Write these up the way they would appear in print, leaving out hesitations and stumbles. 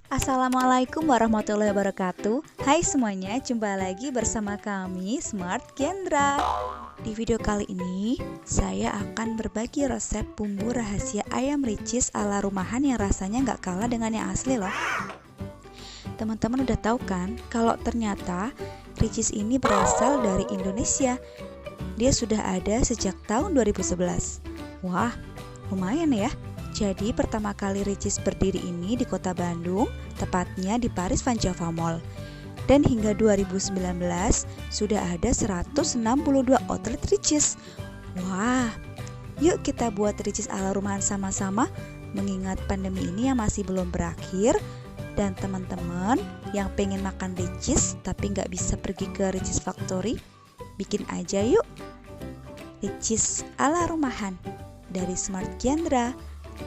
Assalamualaikum warahmatullahi wabarakatuh. Hai semuanya, jumpa lagi bersama kami Smart Kendra. Di video kali ini, saya akan berbagi resep bumbu rahasia ayam ricis ala rumahan yang rasanya nggak kalah dengan yang asli loh. Teman-teman udah tahu kan, kalau ternyata ricis ini berasal dari Indonesia. Dia sudah ada sejak tahun 2011. Wah, lumayan ya. Jadi pertama kali ricis berdiri ini di kota Bandung, tepatnya di Paris Van Java Mall. Dan hingga 2019 sudah ada 162 outlet ricis. Wah, yuk kita buat ricis ala rumahan sama-sama, mengingat pandemi ini yang masih belum berakhir. Dan teman-teman yang pengen makan ricis tapi nggak bisa pergi ke Ricis Factory, bikin aja yuk ricis ala rumahan dari Smart Kendra.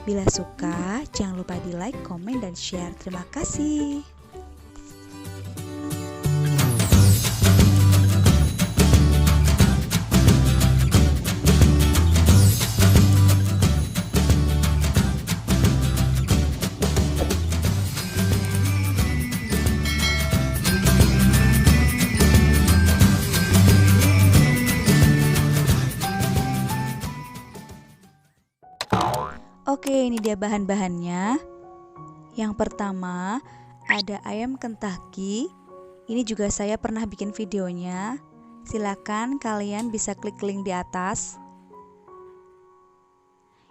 Bila suka, jangan lupa di like, komen, dan share. Terima kasih. Oke, ini dia bahan-bahannya. Yang pertama, ada ayam Kentucky. Ini juga saya pernah bikin videonya. Silakan kalian bisa klik link di atas.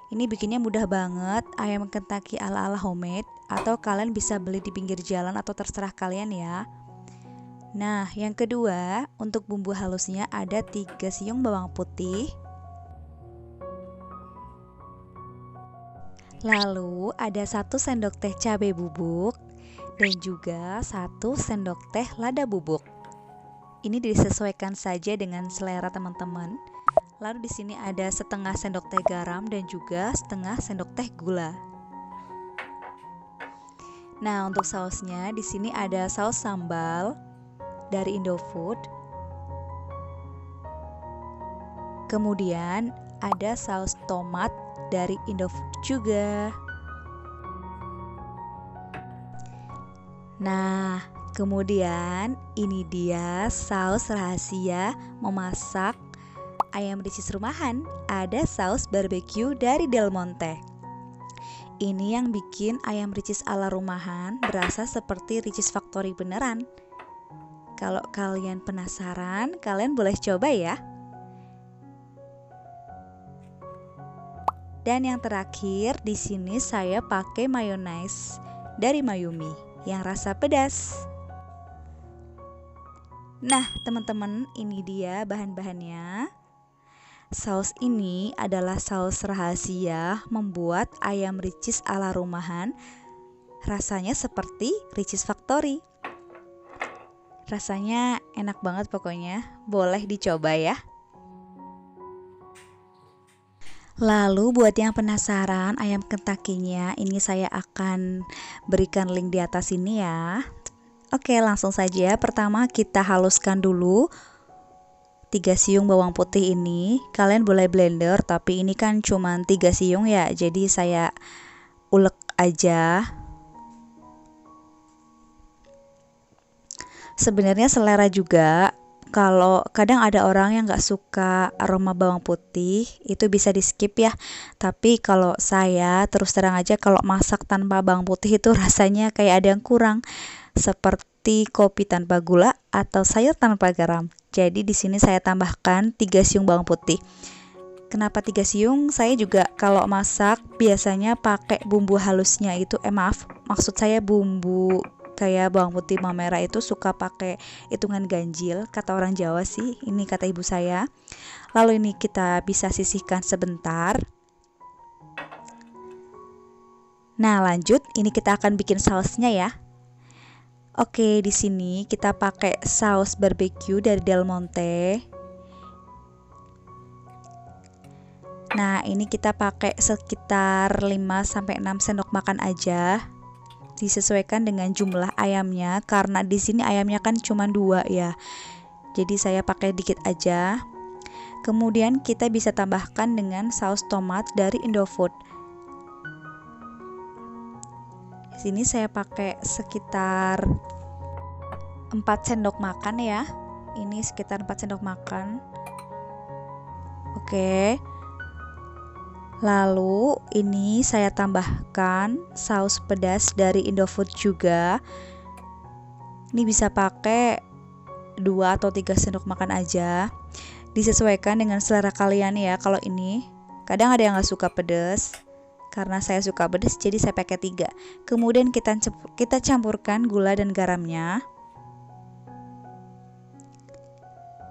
Ini bikinnya mudah banget, ayam Kentucky ala-ala homemade, atau kalian bisa beli di pinggir jalan atau terserah kalian ya. Nah, yang kedua, untuk bumbu halusnya ada 3 siung bawang putih. Lalu ada 1 sendok teh cabai bubuk dan juga 1 sendok teh lada bubuk. Ini disesuaikan saja dengan selera teman-teman. Lalu di sini ada setengah sendok teh garam dan juga setengah sendok teh gula. Nah, untuk sausnya di sini ada saus sambal dari Indofood. Kemudian ada saus tomat dari Indofood juga. Nah, kemudian ini dia saus rahasia memasak ayam ricis rumahan. Ada saus barbeque dari Del Monte. Ini yang bikin ayam ricis ala rumahan berasa seperti Ricis Factory beneran. Kalau kalian penasaran, kalian boleh coba ya. Dan yang terakhir, di sini saya pakai mayonnaise dari Mayumi yang rasa pedas. Nah, teman-teman, ini dia bahan-bahannya. Saus ini adalah saus rahasia membuat ayam ricis ala rumahan rasanya seperti Ricis Factory. Rasanya enak banget pokoknya, boleh dicoba ya. Lalu buat yang penasaran ayam Kentucky-nya, ini saya akan berikan link di atas ini ya. Oke, langsung saja. Pertama kita haluskan dulu 3 siung bawang putih ini. Kalian boleh blender, tapi ini kan cuma 3 siung ya, jadi saya ulek aja. Sebenarnya selera juga. Kalau kadang ada orang yang gak suka aroma bawang putih, itu bisa di skip ya. Tapi kalau saya terus terang aja, kalau masak tanpa bawang putih itu rasanya kayak ada yang kurang, seperti kopi tanpa gula atau sayur tanpa garam. Jadi di sini saya tambahkan 3 siung bawang putih. Kenapa 3 siung? Saya juga kalau masak biasanya pakai bumbu halusnya itu, maksud saya bumbu kayak bawang putih, bawang merah itu suka pakai hitungan ganjil, kata orang Jawa sih, ini kata ibu saya. Lalu ini kita bisa sisihkan sebentar. Nah, lanjut, ini kita akan bikin sausnya ya. Oke, di sini kita pakai saus barbeque dari Del Monte. Nah, ini kita pakai sekitar 5-6 sendok makan aja. Disesuaikan dengan jumlah ayamnya, karena di sini ayamnya kan cuma 2 ya. Jadi saya pakai dikit aja. Kemudian kita bisa tambahkan dengan saus tomat dari Indofood. Sini saya pakai sekitar 4 sendok makan ya. Ini sekitar 4 sendok makan. Oke. Lalu ini saya tambahkan saus pedas dari Indofood juga. Ini bisa pakai 2 atau 3 sendok makan aja. Disesuaikan dengan selera kalian ya. Kalau ini kadang ada yang gak suka pedas. Karena saya suka pedas jadi saya pakai 3. Kemudian kita campurkan gula dan garamnya.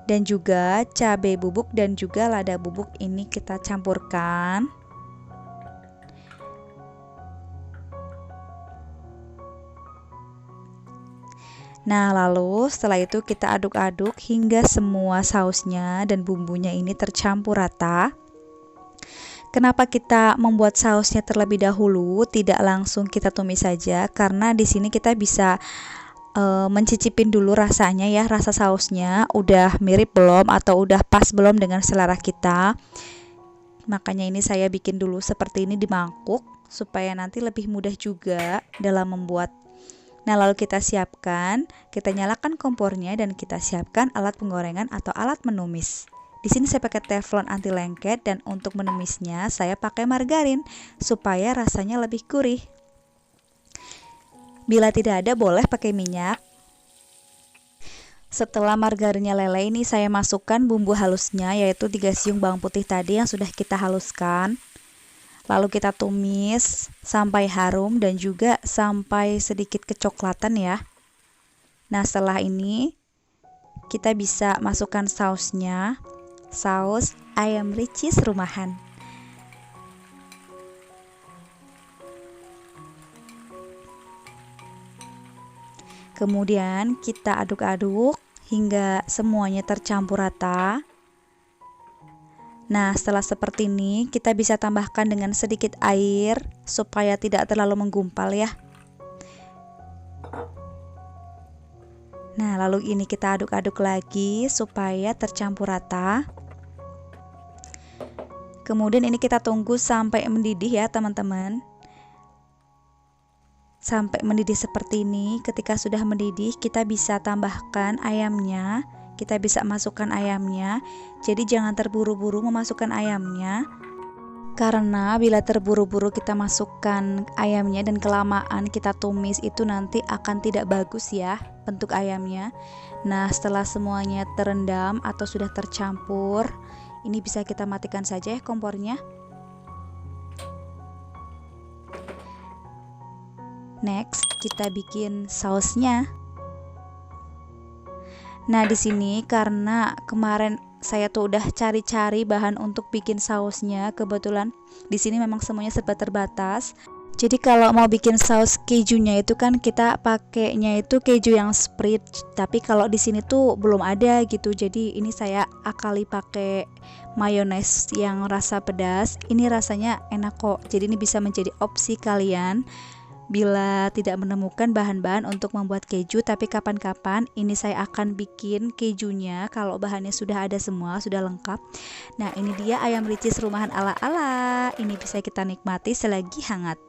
Dan juga cabai bubuk dan juga lada bubuk ini kita campurkan. Nah, lalu setelah itu kita aduk-aduk hingga semua sausnya dan bumbunya ini tercampur rata. Kenapa kita membuat sausnya terlebih dahulu, tidak langsung kita tumis saja? Karena di sini kita bisa mencicipin dulu rasanya ya, rasa sausnya udah mirip belum atau udah pas belum dengan selera kita. Makanya ini saya bikin dulu seperti ini di mangkuk supaya nanti lebih mudah juga dalam membuat. Nah, lalu kita siapkan, kita nyalakan kompornya dan kita siapkan alat penggorengan atau alat menumis. Di sini saya pakai teflon anti lengket dan untuk menumisnya saya pakai margarin supaya rasanya lebih gurih. Bila tidak ada boleh pakai minyak. Setelah margarinnya leleh ini saya masukkan bumbu halusnya yaitu 3 siung bawang putih tadi yang sudah kita haluskan. Lalu kita tumis sampai harum dan juga sampai sedikit kecoklatan ya. Nah, setelah ini kita bisa masukkan sausnya. Saus ayam ricis rumahan. Kemudian kita aduk-aduk hingga semuanya tercampur rata. Nah, setelah seperti ini kita bisa tambahkan dengan sedikit air supaya tidak terlalu menggumpal ya. Nah, lalu ini kita aduk-aduk lagi supaya tercampur rata. Kemudian ini kita tunggu sampai mendidih ya teman-teman. Sampai mendidih seperti ini. Ketika sudah mendidih kita bisa tambahkan ayamnya. Kita bisa masukkan ayamnya. Jadi jangan terburu-buru memasukkan ayamnya. Karena bila terburu-buru kita masukkan ayamnya dan kelamaan kita tumis itu nanti akan tidak bagus ya bentuk ayamnya. Nah, setelah semuanya terendam atau sudah tercampur, ini bisa kita matikan saja ya kompornya. Next, kita bikin sausnya. Nah, di sini karena kemarin saya tuh udah cari-cari bahan untuk bikin sausnya, kebetulan di sini memang semuanya serba terbatas. Jadi kalau mau bikin saus kejunya itu kan kita pakainya itu keju yang spread, tapi kalau di sini tuh belum ada gitu. Jadi ini saya akali pakai mayones yang rasa pedas. Ini rasanya enak kok. Jadi ini bisa menjadi opsi kalian bila tidak menemukan bahan-bahan untuk membuat keju, tapi kapan-kapan ini saya akan bikin kejunya kalau bahannya sudah ada semua, sudah lengkap. Nah, ini dia ayam ricis rumahan ala-ala. Ini bisa kita nikmati selagi hangat.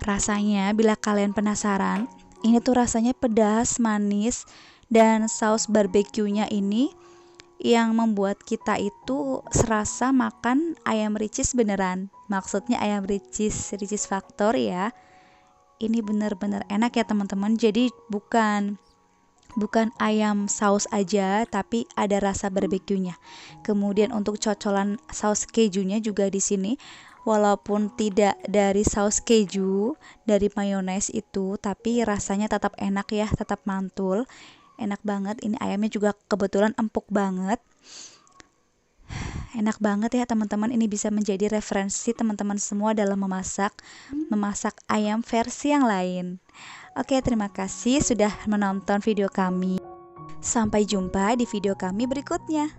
Rasanya bila kalian penasaran, ini tuh rasanya pedas, manis, dan saus barbeque-nya ini yang membuat kita itu serasa makan ayam ricis beneran. Maksudnya ayam ricis factor ya. Ini bener-bener enak ya teman-teman. Jadi bukan ayam saus aja, tapi ada rasa barbeque-nya. Kemudian untuk cocolan saus kejunya juga di sini, walaupun tidak dari saus keju, dari mayones itu, tapi rasanya tetap enak ya, tetap mantul. Enak banget. Ini ayamnya juga kebetulan empuk banget. Enak banget ya teman-teman. Ini bisa menjadi referensi teman-teman semua dalam memasak ayam versi yang lain. Oke, terima kasih sudah menonton video kami. Sampai jumpa di video kami berikutnya.